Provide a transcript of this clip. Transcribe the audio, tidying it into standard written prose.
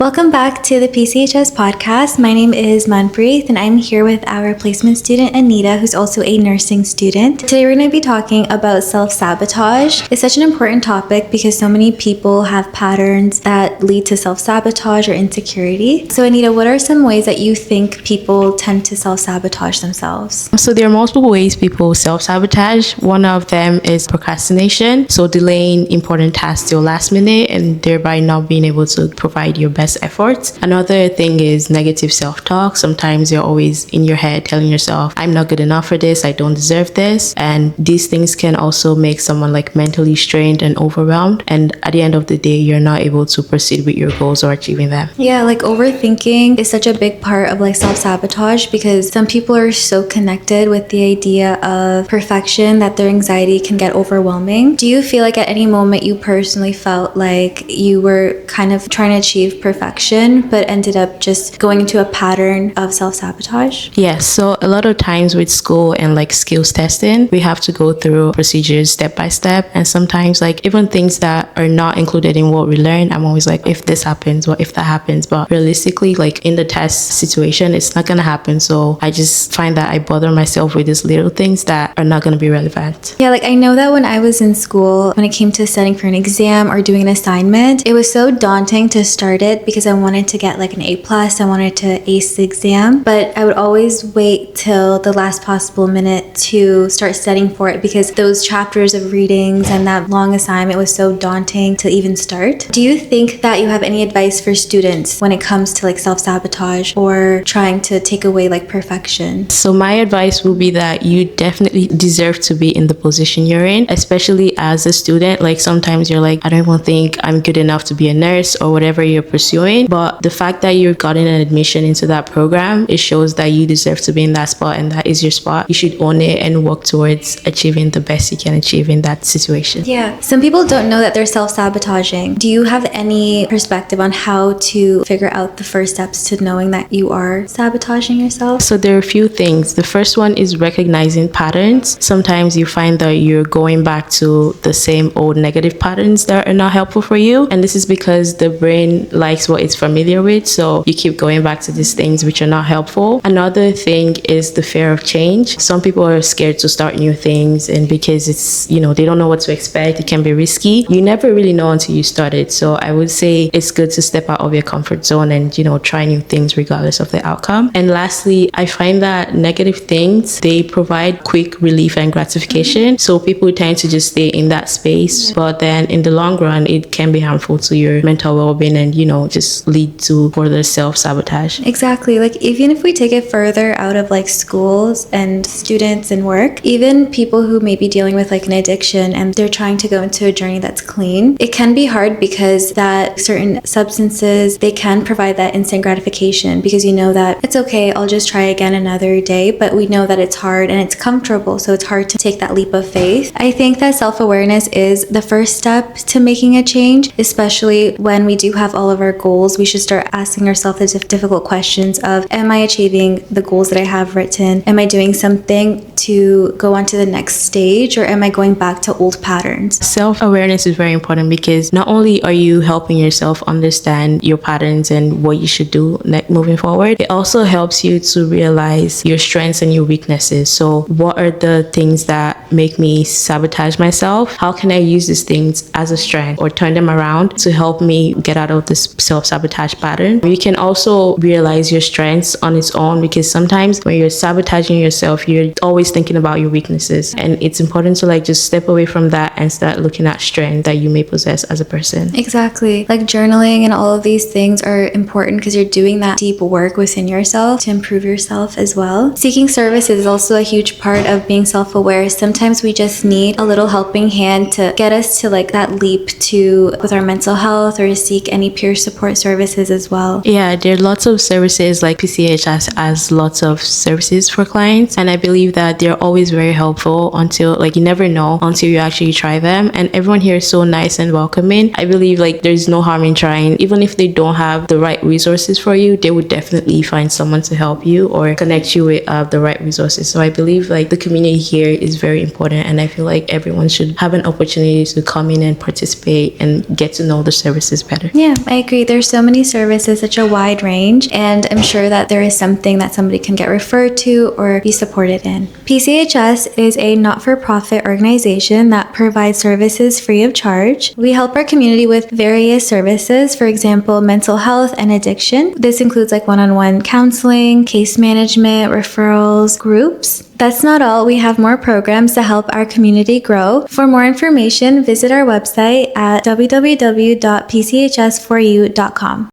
Welcome back to the PCHS podcast. My name is Manpreet and I'm here with our placement student Anita, who's also a nursing student. Today we're going to be talking about self-sabotage. It's such an important topic because so many people have patterns that lead to self-sabotage or insecurity. So Anita, what are some ways that you think people tend to self-sabotage themselves? So there are multiple ways people self-sabotage. One of them is procrastination, so delaying important tasks till last minute and thereby not being able to provide your best efforts. Another thing is negative self-talk. Sometimes you're always in your head telling yourself, I'm not good enough for this, I don't deserve this. And these things can also make someone mentally strained and overwhelmed. And at the end of the day, you're not able to proceed with your goals or achieving them. Yeah, overthinking is such a big part of self-sabotage because some people are so connected with the idea of perfection that their anxiety can get overwhelming. Do you feel like at any moment you personally felt like you were kind of trying to achieve perfection but ended up just going into a pattern of self-sabotage? Yes, so a lot of times with school and skills testing, we have to go through procedures step by step, and sometimes even things that are not included in what we learn, I'm always if this happens, what if that happens? But realistically, in the test situation, it's not gonna happen. So I just find that I bother myself with these little things that are not gonna be relevant. Yeah, I know that when I was in school, when it came to studying for an exam or doing an assignment, it was so daunting to start it because I wanted to get an A+, I wanted to ace the exam, but I would always wait till the last possible minute to start studying for it because those chapters of readings and that long assignment was so daunting to even start. Do you think that you have any advice for students when it comes to self-sabotage or trying to take away perfection? So my advice will be that you definitely deserve to be in the position you're in, especially as a student. Sometimes you're I don't even think I'm good enough to be a nurse or whatever you're pursuing. But the fact that you've gotten an admission into that program, it shows that you deserve to be in that spot and that is your spot. You should own it and work towards achieving the best you can achieve in that situation. Yeah. Some people don't know that they're self-sabotaging. Do you have any perspective on how to figure out the first steps to knowing that you are sabotaging yourself? So there are a few things. The first one is recognizing patterns. Sometimes you find that you're going back to the same old negative patterns that are not helpful for you. And this is because the brain likes what it's familiar with. So you keep going back to these things which are not helpful. Another thing is the fear of change. Some people are scared to start new things, and because it's, they don't know what to expect, it can be risky. You never really know until you start it. So I would say it's good to step out of your comfort zone and, try new things regardless of the outcome. And lastly, I find that negative things, they provide quick relief and gratification. So people tend to just stay in that space, but then in the long run, it can be harmful to your mental well-being and, just lead to further self-sabotage. Exactly. Even if we take it further out of schools and students and work, even people who may be dealing with an addiction and they're trying to go into a journey that's clean, it can be hard because that certain substances, they can provide that instant gratification because you know that it's okay, I'll just try again another day, but we know that it's hard and it's comfortable, so it's hard to take that leap of faith. I think that self-awareness is the first step to making a change, especially when we do have all of our goals. We should start asking ourselves the difficult questions of, am I achieving the goals that I have written? Am I doing something to go on to the next stage, or am I going back to old patterns? Self-awareness is very important because not only are you helping yourself understand your patterns and what you should do moving forward, it also helps you to realize your strengths and your weaknesses. So what are the things that make me sabotage myself? How can I use these things as a strength or turn them around to help me get out of this self-sabotage pattern? You can also realize your strengths on its own because sometimes when you're sabotaging yourself, you're always thinking about your weaknesses, and it's important to just step away from that and start looking at strength that you may possess as a person. Exactly. Journaling and all of these things are important because you're doing that deep work within yourself to improve yourself as well. Seeking services is also a huge part of being self-aware. Sometimes we just need a little helping hand to get us to that leap to with our mental health or to seek any peer support services as well. Yeah, there are lots of services PCH has lots of services for clients, and I believe that they're always very helpful until you never know until you actually try them. And everyone here is so nice and welcoming. I believe there's no harm in trying. Even if they don't have the right resources for you, they would definitely find someone to help you or connect you with the right resources. So I believe the community here is very important, and I feel everyone should have an opportunity to come in and participate and get to know the services better. Yeah, I agree. There's so many services, such a wide range, and I'm sure that there is something that somebody can get referred to or be supported in. PCHS is a not-for-profit organization that provides services free of charge. We help our community with various services, for example, mental health and addiction. This includes like one-on-one counseling, case management, referrals, groups. That's not all. We have more programs to help our community grow. For more information, visit our website at www.pchs4u.com.